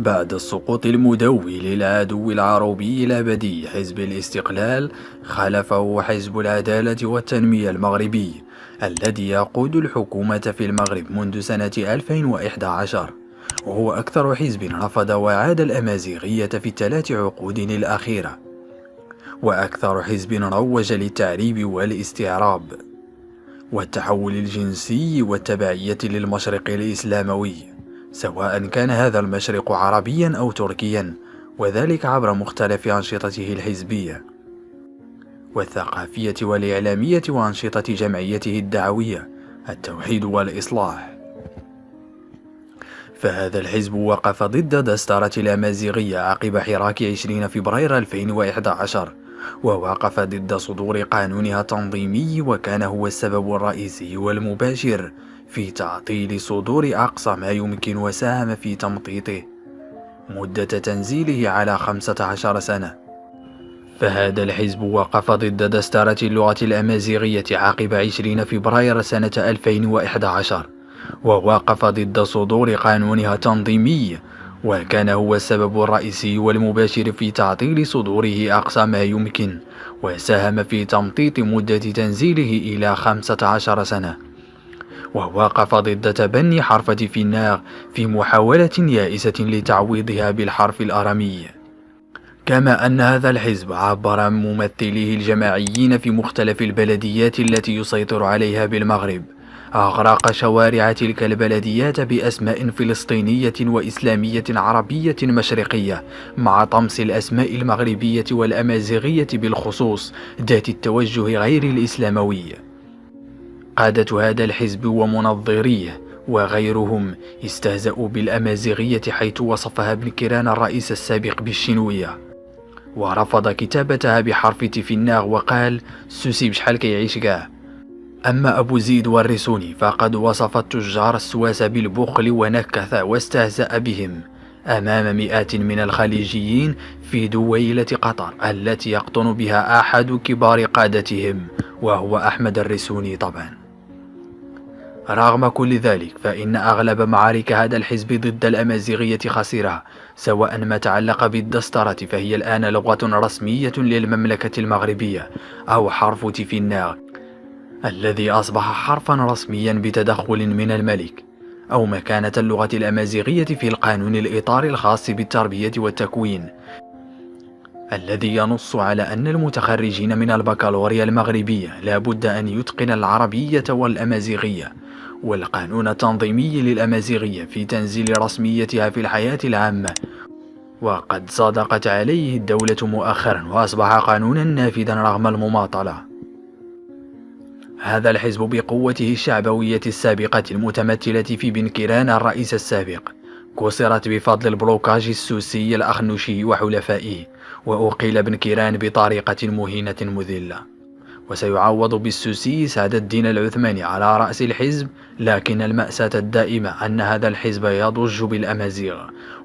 بعد السقوط المدوي للعدو العربي الأبدي حزب الاستقلال، خلفه حزب العدالة والتنمية المغربي الذي يقود الحكومة في المغرب منذ سنة 2011، وهو أكثر حزب رفض وعاد الأمازيغية في الثلاث عقود الأخيرة، وأكثر حزب روج للتعريب والاستعراب والتحول الجنسي والتبعية للمشرق الإسلاموي، سواء كان هذا المشرق عربيا أو تركيا، وذلك عبر مختلف أنشطته الحزبية والثقافية والإعلامية وأنشطة جمعيته الدعوية التوحيد والإصلاح. فهذا الحزب وقف ضد دستورة الأمازيغية عقب حراك 20 فبراير 2011، ووقف ضد صدور قانونها التنظيمي، وكان هو السبب الرئيسي والمباشر في تعطيل صدور أقصى ما يمكن، وساهم في تمطيطه مدة تنزيله على 15 سنة. فهذا الحزب وقف ضد دستورة اللغة الأمازيغية عقب 20 فبراير سنة 2011، ووقف ضد صدور قانونها التنظيمي، وكان هو السبب الرئيسي والمباشر في تعطيل صدوره أقصى ما يمكن، وساهم في تمطيط مدة تنزيله إلى 15 سنة. ووقف ضد تبني حرف تيفيناغ في محاولة يائسة لتعويضها بالحرف الأرامي. كما أن هذا الحزب عبر عن ممثليه الجماعيين في مختلف البلديات التي يسيطر عليها بالمغرب، أغرق شوارع تلك البلديات بأسماء فلسطينية وإسلامية عربية مشرقية، مع طمس الأسماء المغربية والأمازيغية بالخصوص ذات التوجه غير الإسلاموي. قادة هذا الحزب ومنظريه وغيرهم استهزأوا بالأمازيغية، حيث وصفها ابن كيران الرئيس السابق بالشينوية، ورفض كتابتها بحرف تيفيناغ، وقال سوسي بشحال كيعيش كاع. أما أبو زيد والرسوني فقد وصف التجار السواسة بالبخل ونكث واستهزأ بهم أمام مئات من الخليجيين في دويلة قطر التي يقطن بها أحد كبار قادتهم، وهو أحمد الرسوني طبعا. رغم كل ذلك فإن أغلب معارك هذا الحزب ضد الأمازيغية خسرها، سواء ما تعلق بالدستورة فهي الآن لغة رسمية للمملكة المغربية، أو حرف تيفيناغ الذي أصبح حرفا رسميا بتدخل من الملك، أو مكانة اللغة الأمازيغية في القانون الإطار الخاص بالتربية والتكوين الذي ينص على أن المتخرجين من البكالوريا المغربية لا بد أن يتقن العربية والأمازيغية، والقانون التنظيمي للأمازيغية في تنزيل رسميتها في الحياة العامة، وقد صادقت عليه الدولة مؤخرا وأصبح قانونا نافذا رغم المماطلة. هذا الحزب بقوته الشعبوية السابقة المتمثلة في بن كيران الرئيس السابق كسرت بفضل البلوكاج السوسي الأخنوشي وحلفائه، وأقيل بن كيران بطريقة مهينة مذلة، وسيعوض بالسوسي سعد الدين العثماني على رأس الحزب. لكن المأساة الدائمة أن هذا الحزب يضج بالأمازيغ،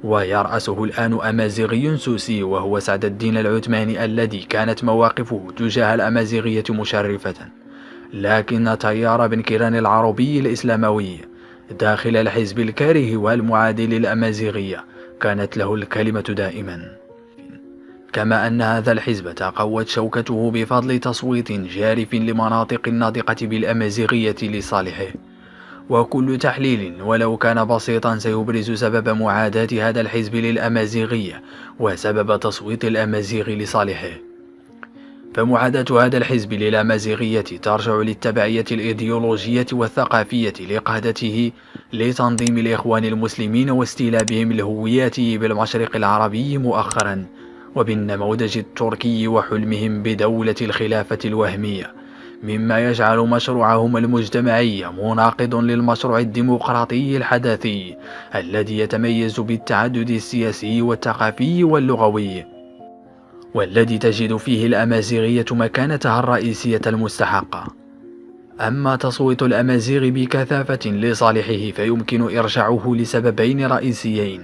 ويرأسه الآن أمازيغي سوسي وهو سعد الدين العثماني الذي كانت مواقفه تجاه الأمازيغية مشرفة، لكن تيار بن كيران العربي الإسلاموي داخل الحزب الكاره والمعادي للأمازيغية كانت له الكلمة دائما. كما أن هذا الحزب تقوت شوكته بفضل تصويت جارف لمناطق الناطقة بالأمازيغية لصالحه، وكل تحليل ولو كان بسيطا سيبرز سبب معاداة هذا الحزب للأمازيغية وسبب تصويت الأمازيغ لصالحه. فمعاداة هذا الحزب للأمازيغية ترجع للتبعية الإيديولوجية والثقافية لقادته لتنظيم الإخوان المسلمين واستيلابهم الهويات بالمشرق العربي مؤخرا، وبالنموذج التركي وحلمهم بدولة الخلافة الوهمية، مما يجعل مشروعهم المجتمعي مناقض للمشروع الديمقراطي الحداثي الذي يتميز بالتعدد السياسي والثقافي واللغوي، والذي تجد فيه الأمازيغية مكانتها الرئيسية المستحقة. أما تصويت الأمازيغ بكثافة لصالحه فيمكن إرجاعه لسببين رئيسيين: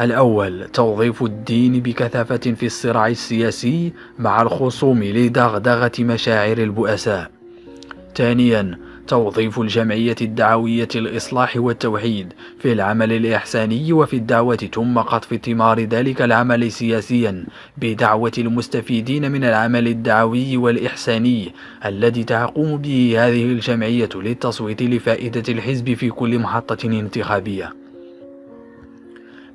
الأول توظيف الدين بكثافة في الصراع السياسي مع الخصوم لدغدغة مشاعر البؤساء. ثانيا توظيف الجمعية الدعوية للإصلاح والتوحيد في العمل الإحساني وفي الدعوة، ثم قطف ثمار ذلك العمل سياسيا بدعوة المستفيدين من العمل الدعوي والإحساني الذي تقوم به هذه الجمعية للتصويت لفائدة الحزب في كل محطة انتخابية.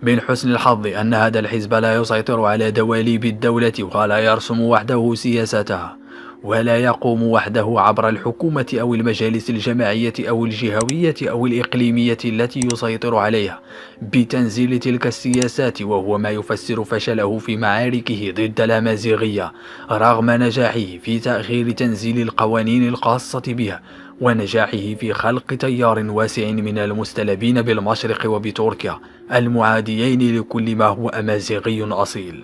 من حسن الحظ أن هذا الحزب لا يسيطر على دواليب الدولة ولا يرسم وحده سياستها، ولا يقوم وحده عبر الحكومة أو المجالس الجماعية أو الجهوية أو الإقليمية التي يسيطر عليها بتنزيل تلك السياسات، وهو ما يفسر فشله في معاركه ضد الأمازيغية رغم نجاحه في تأخير تنزيل القوانين الخاصة بها، ونجاحه في خلق تيار واسع من المستلبين بالمشرق وبتركيا المعاديين لكل ما هو أمازيغي أصيل.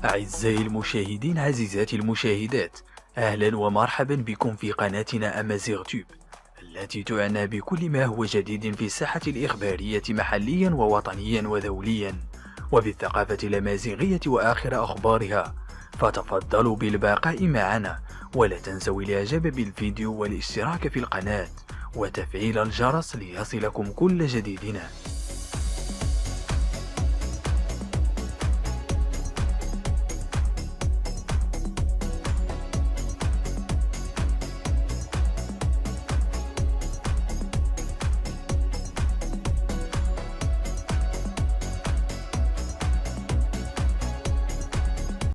أعزائي المشاهدين، عزيزاتي المشاهدات، أهلا ومرحبا بكم في قناتنا أمازيغ تيوب التي تعنى بكل ما هو جديد في الساحة الإخبارية محليا ووطنيا ودوليا وبالثقافة الأمازيغية وآخر أخبارها. فتفضلوا بالبقاء معنا، ولا تنسوا الإعجاب بالفيديو والاشتراك في القناة وتفعيل الجرس ليصلكم كل جديدنا.